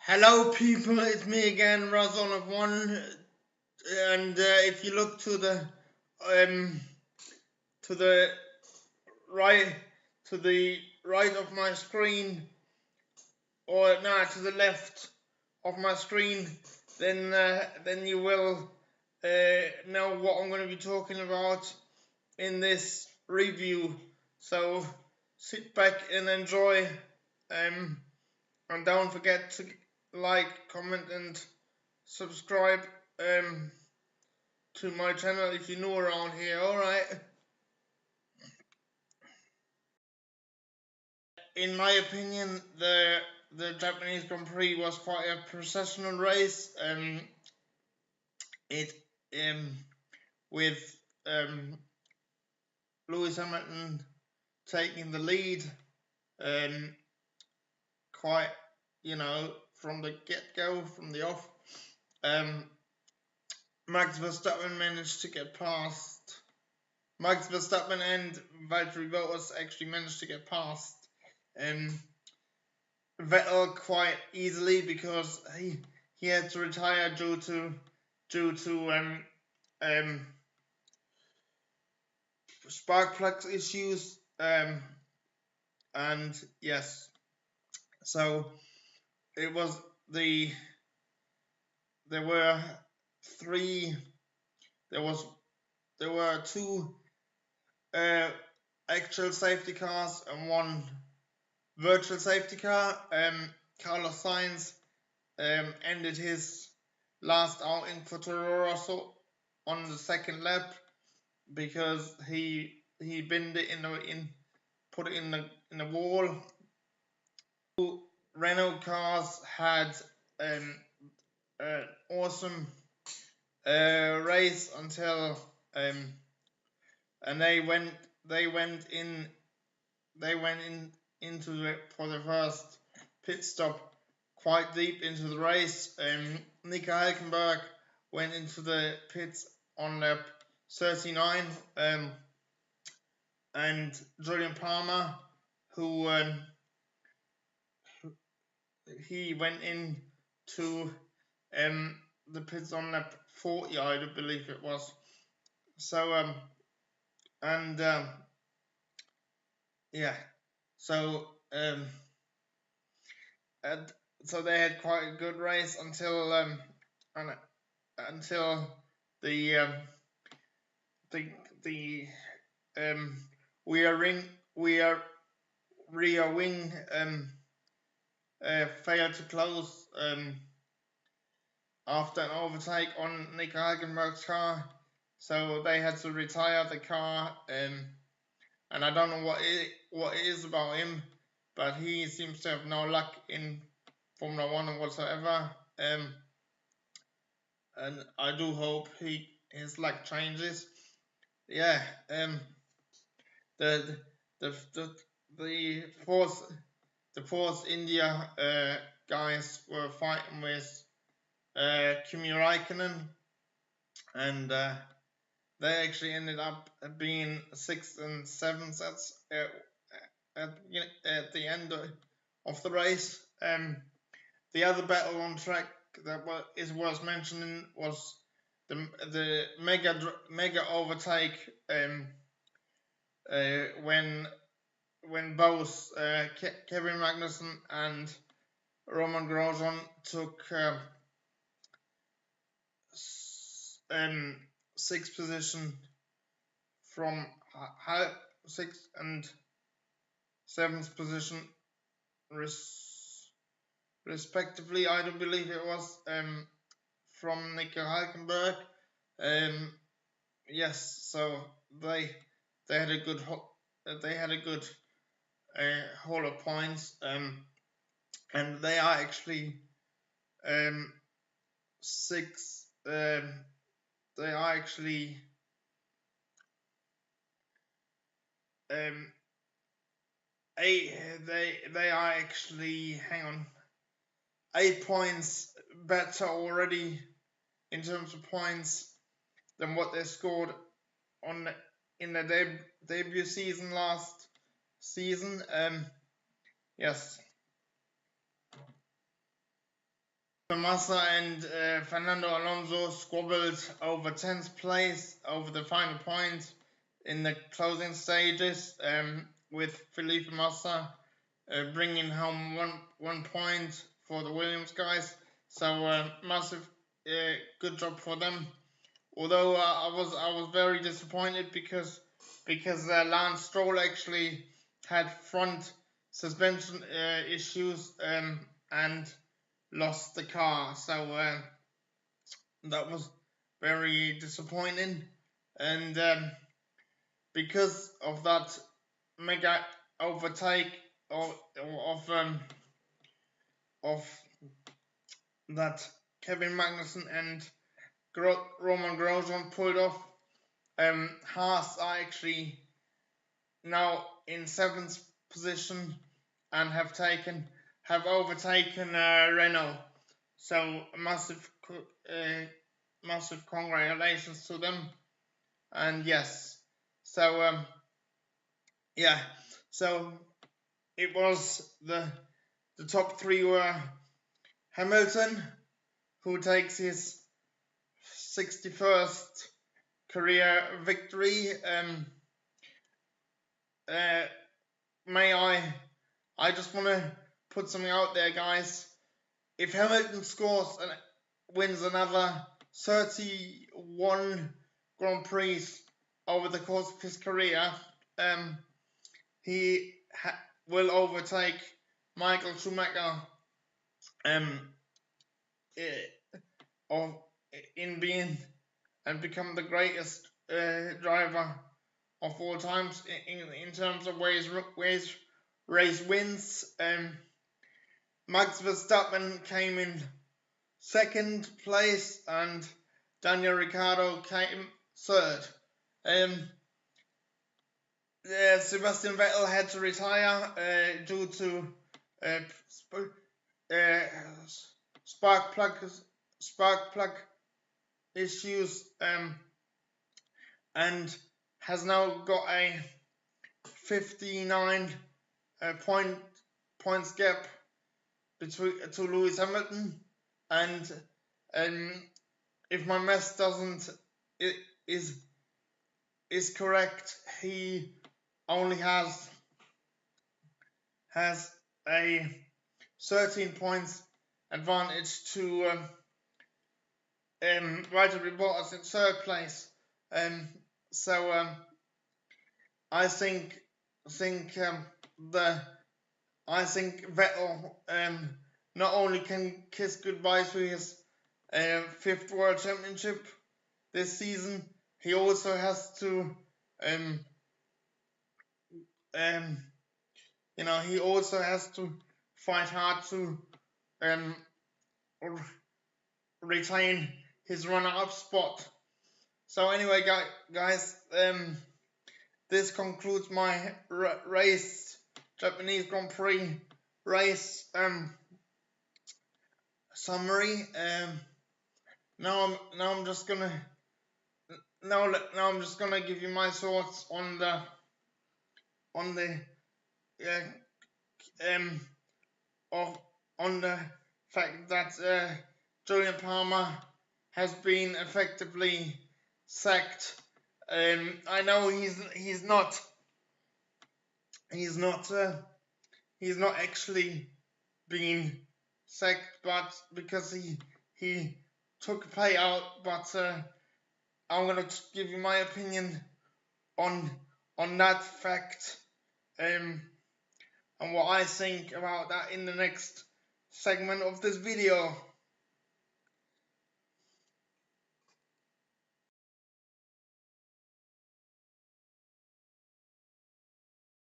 Hello people, it's me again, Razon of One, and if you look to the um to the right of my screen, or no, to the left of my screen, then you will know what I'm going to be talking about in this review. So sit back and enjoy, and don't forget to like, comment, and subscribe to my channel if you're new around here. Alright. In my opinion, the Japanese Grand Prix was quite a processional race. It with Lewis Hamilton taking the lead, quite, from the get-go, from the off. Max Verstappen managed to get past. Max Verstappen and Valtteri Bottas actually managed to get past Vettel quite easily, because he had to retire due to spark plug issues, and yes, so it was there were two actual safety cars and one virtual safety car. Carlos Sainz ended his last outing for Toro Rosso on the second lap, because he binned it put it in the wall. Renault cars had an awesome race until and they went into it for the first pit stop quite deep into the race. Nico Hülkenberg went into the pits on lap 39, and Jolyon Palmer, who he went into the pits on lap 40, I do believe it was. So yeah, so so they had quite a good race until the rear wing failed to close after an overtake on Nico Hülkenberg's car, so they had to retire the car. And I don't know what it is about him, but he seems to have no luck in Formula 1 whatsoever. And I do hope his luck changes. Yeah. The Force India guys were fighting with Kimi Raikkonen, and they actually ended up being 6th and 7th at the end of the race. The other battle on track that was mentioning was the mega overtake when both Kevin Magnussen and Roman Grosjean took 6th position from 6th and 7th position respectively. I don't believe it was from Nico Hülkenberg. Yes, so they had a good haul of points, and they are actually they are actually they are actually, hang on, 8 points better already in terms of points than what they scored in the debut season last season. Yes. Massa and Fernando Alonso squabbled over 10th place over the final point in the closing stages, with Felipe Massa bringing home one point for the Williams guys. So massive good job for them. Although I was very disappointed because Lance Stroll actually had front suspension issues and lost the car. So that was very disappointing. And because of that mega overtake of that Kevin Magnussen and Roman Grosjean pulled off, Haas are actually now in 7th position and have overtaken Renault. So massive congratulations to them. And yes, so yeah, so it was the top 3 were Hamilton, who takes his 61st career victory. I just want to put something out there, guys. If Hamilton scores and wins another 31 Grand Prix over the course of his career, he will overtake Michael Schumacher in being and become the greatest driver of all times in terms of race wins. Max Verstappen came in 2nd place and Daniel Ricciardo came 3rd. Sebastian Vettel had to retire due to spark plug issues, and has now got a 59 points gap to Lewis Hamilton, and if my math is correct, he only has a 13 points advantage to Valtteri Bottas in 3rd place. So I think Vettel not only can kiss goodbye to his 5th World Championship this season, he also has to he also has to fight hard to retain his runner-up spot. So anyway, guys, this concludes my Japanese Grand Prix race summary. Now I'm just gonna give you my thoughts on the fact that Jolyon Palmer has been effectively sacked. I know he's not actually been sacked, but because he took a payout. But I'm gonna give you my opinion on that fact, and what I think about that in the next segment of this video.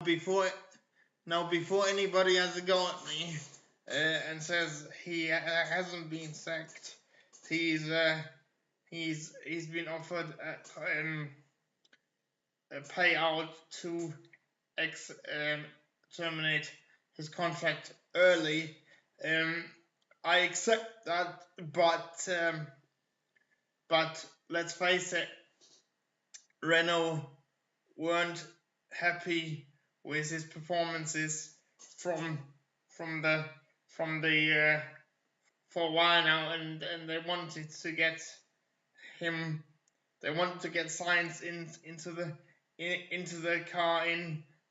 Before anybody has a go at me and says he hasn't been sacked, he's been offered a payout to terminate his contract early. I accept that, but let's face it, Renault weren't happy with his performances from the for a while now, and they wanted to get him. They wanted to get Sainz into the car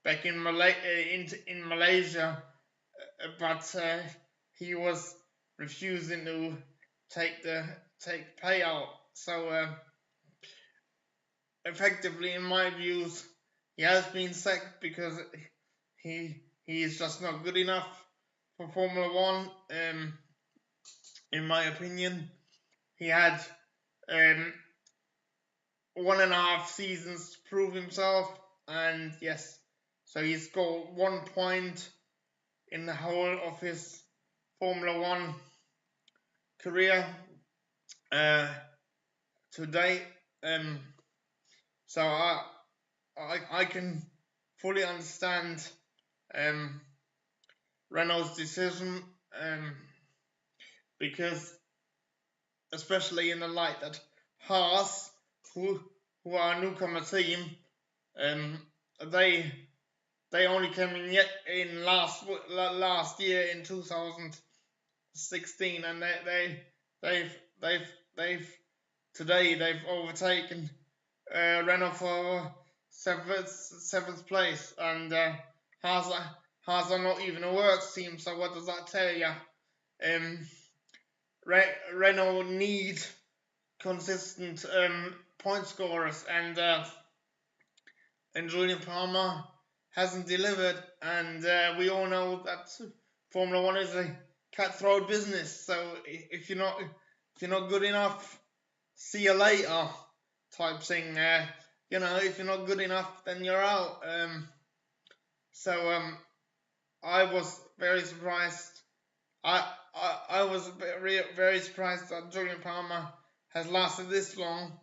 back in Malaysia, but he was refusing to take payout. So effectively, in my views, he has been sacked because he is just not good enough for Formula One. In my opinion, he had 1.5 seasons to prove himself, and yes, so he scored 1 point in the whole of his Formula One career to date. So I can fully understand Renault's decision, because especially in the light that Haas, who are a newcomer team, they only came in last year in 2016, and they've overtaken Renault for seventh place, and Haas are not even a works team. So what does that tell you? Renault need consistent point scorers, and Jolyon hasn't delivered, and we all know that Formula One is a cutthroat business. So if you're not good enough, see you later type thing. If you're not good enough, then you're out. So I was very surprised. I was very, very surprised that Jolyon has lasted this long.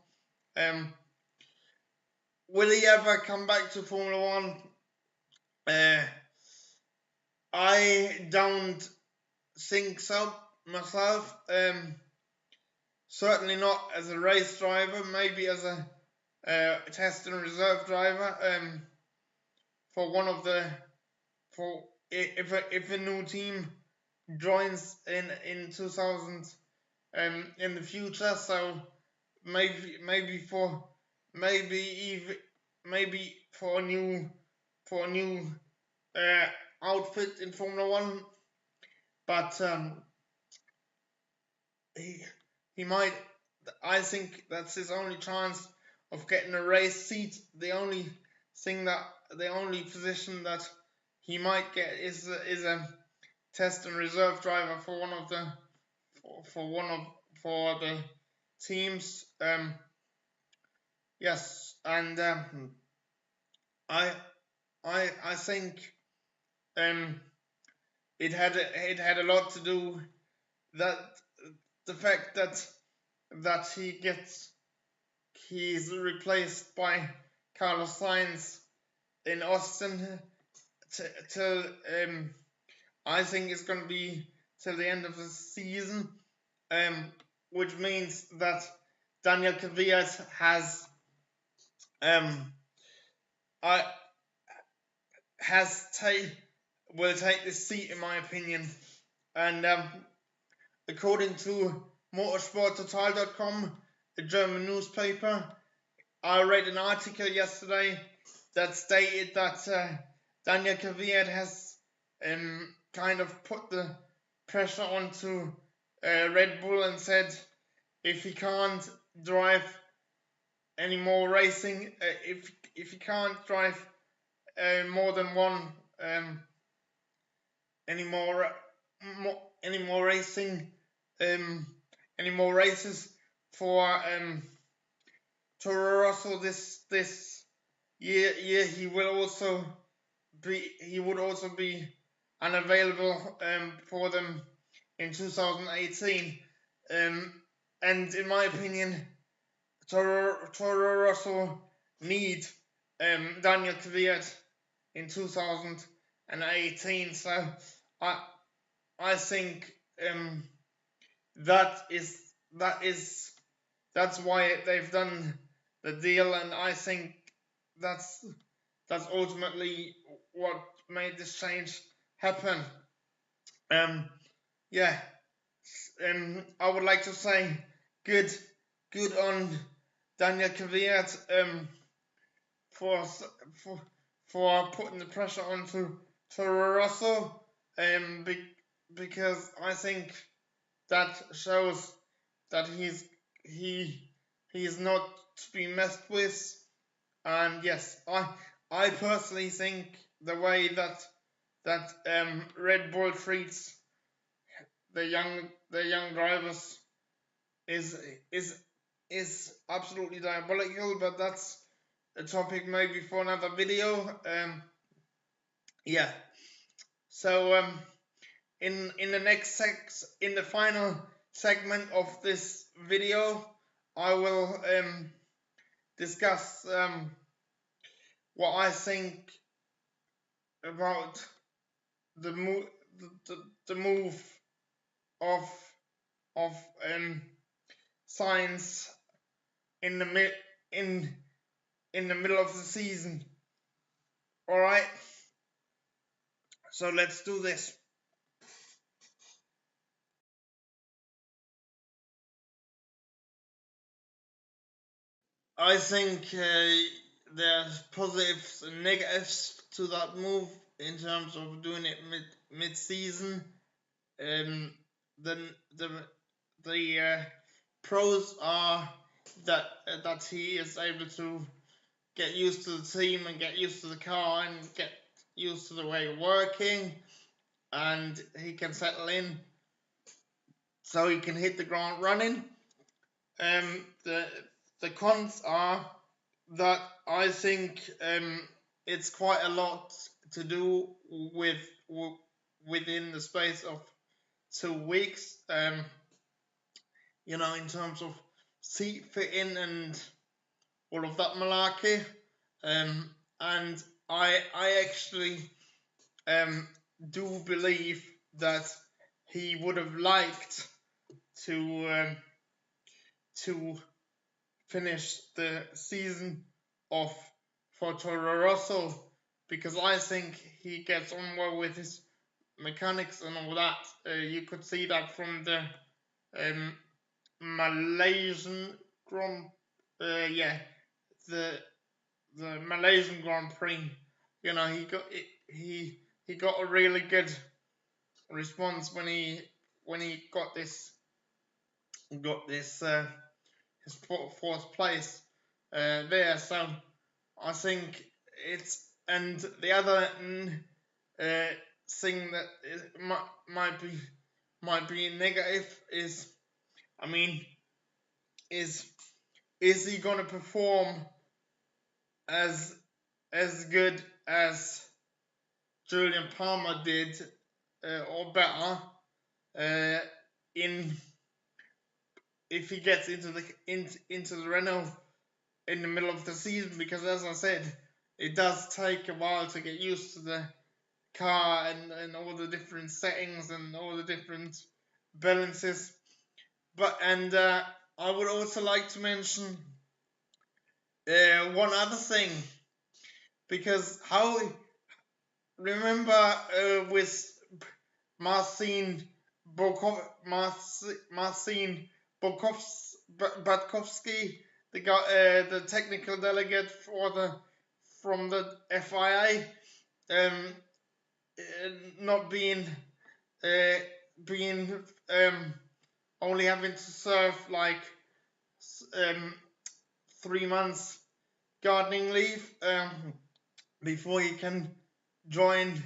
Will he ever come back to Formula One? I don't think so myself. Certainly not as a race driver. Maybe as a test and reserve driver. If a new team joins in 2000 in the future. So maybe for a new outfit in Formula One, but he might. I think that's his only chance of getting a race seat. The only position that he might get is a test and reserve driver for the teams. Yes, and I think it had a lot to do that the fact that he's replaced by Carlos Sainz in Austin till I think it's going to be till the end of the season, which means that Daniel Kvyat will take this seat, in my opinion. And according to motorsporttotal.com, a German newspaper, I read an article yesterday that stated that Daniel Kvyat has kind of put the pressure onto Red Bull and said if he can't drive any more racing, if he can't drive more than one any more racing, any more races for Toro Rosso this year, he would also be unavailable for them in 2018. And in my opinion, Toro Rosso need Daniel Kvyat in 2018. So I think that's why they've done the deal, and I think that's ultimately what made this change happen. Yeah, I would like to say good on Daniel Kvyat for for for putting the pressure onto Toro Rosso, because I think that shows that he's not to be messed with. And yes, I personally think the way that Red Bull treats the young drivers is is absolutely diabolical. But that's a topic maybe for another video. Yeah. So in the final segment of this video, I will discuss what I think about the move the move of of Sainz in the in the middle of the season. All right, so let's do this. I think there's positives and negatives to that move in terms of doing it mid season. The the pros are that he is able to get used to the team and get used to the car and get used to the way of working, and he can settle in so he can hit the ground running. The cons are that I think it's quite a lot to do within the space of 2 weeks. In terms of seat fitting and all of that malarkey. And I actually do believe that he would have liked to finish the season off for Toro Rosso, because I think he gets on well with his mechanics and all that. You could see that from the Malaysian Grand, the Malaysian Grand Prix. He got a really good response when he got this his fourth place there. So I think it's, and the other thing that might be negative is, I mean, is he going to perform as good as Jolyon Palmer did, or better, if he gets into the Renault in the middle of the season? Because as I said, it does take a while to get used to the car and all the different settings and all the different balances. I would also like to mention one other thing, because remember with Marcin Bartkowski, the guy, the technical delegate from the FIA, not being only having to serve like 3 months gardening leave before he can join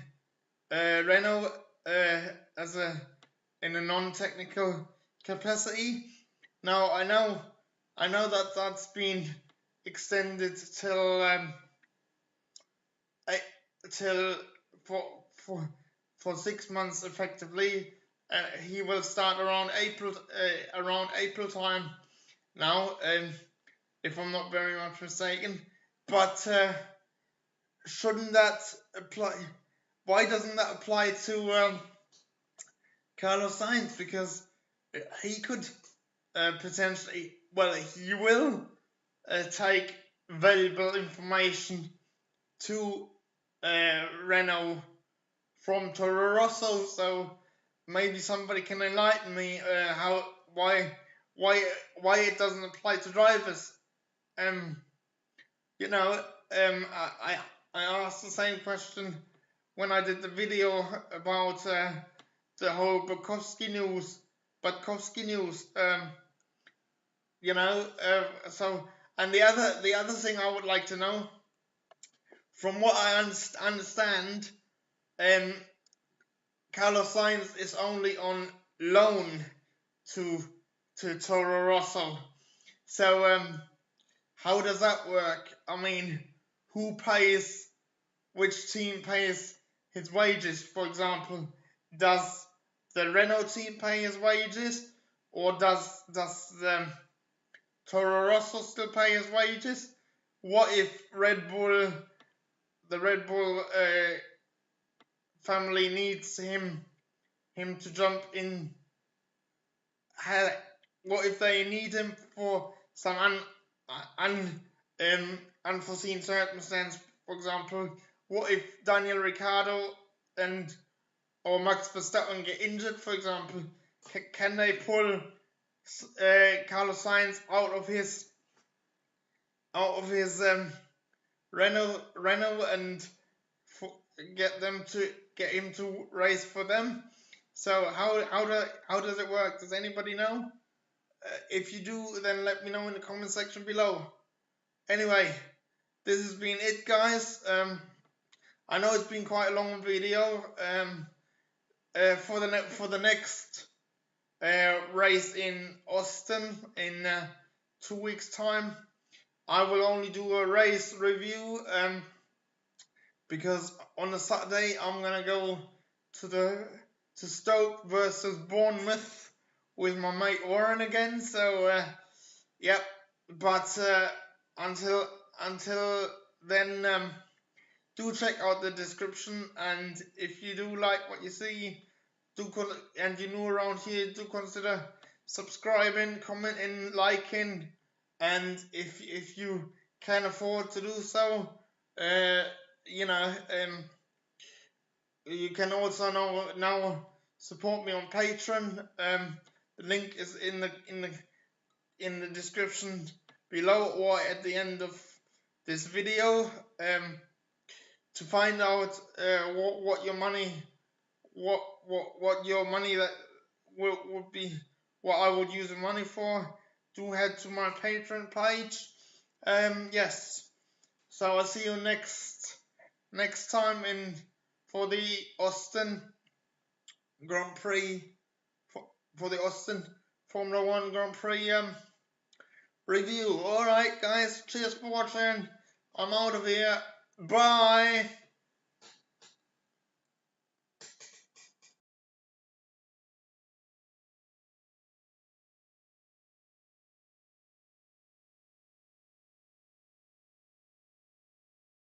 Renault in a non-technical capacity. Now I know that that's been extended till for 6 months effectively. He will start around April time now, if I'm not very much mistaken. But shouldn't that apply? Why doesn't that apply to Carlos Sainz? Because he could potentially, well, he will take valuable information to Renault from Toro Rosso. So maybe somebody can enlighten me why it doesn't apply to drivers. You know, I asked the same question when I did the video about the whole Bukowski news. You know, so, and the other thing I would like to know, from what I understand, Carlos Sainz is only on loan to Toro Rosso. So how does that work? I mean, who pays? Which team pays his wages? For example, does the Renault team pay his wages, or does the Toro Rosso still pay his wages? What if the Red Bull family needs him to jump in? What if they need him for some unforeseen circumstance? For example, what if Daniel Ricciardo or Max Verstappen get injured? For example, can they pull Carlos Sainz out of his Renault and get him to race for them? So how does it work? Does anybody know? If you do, then let me know in the comment section below. Anyway, this has been it, guys. I know it's been quite a long video. For the next race in Austin in 2 weeks' time, I will only do a race review. Because on the Saturday I'm gonna go to Stoke versus Bournemouth with my mate Warren again. So yep. But until then, do check out the description, and if you do like what you see, and you're new around here, do consider subscribing, commenting, liking, and if you can afford to do so, you know, you can also now support me on Patreon. The link is in the description below or at the end of this video. To find out what your money that would be, what I would use the money for, do head to my Patreon page. Yes. So I'll see you next time for the Austin Grand Prix, for the Austin Formula 1 Grand Prix review. Alright guys, cheers for watching. I'm out of here. Bye.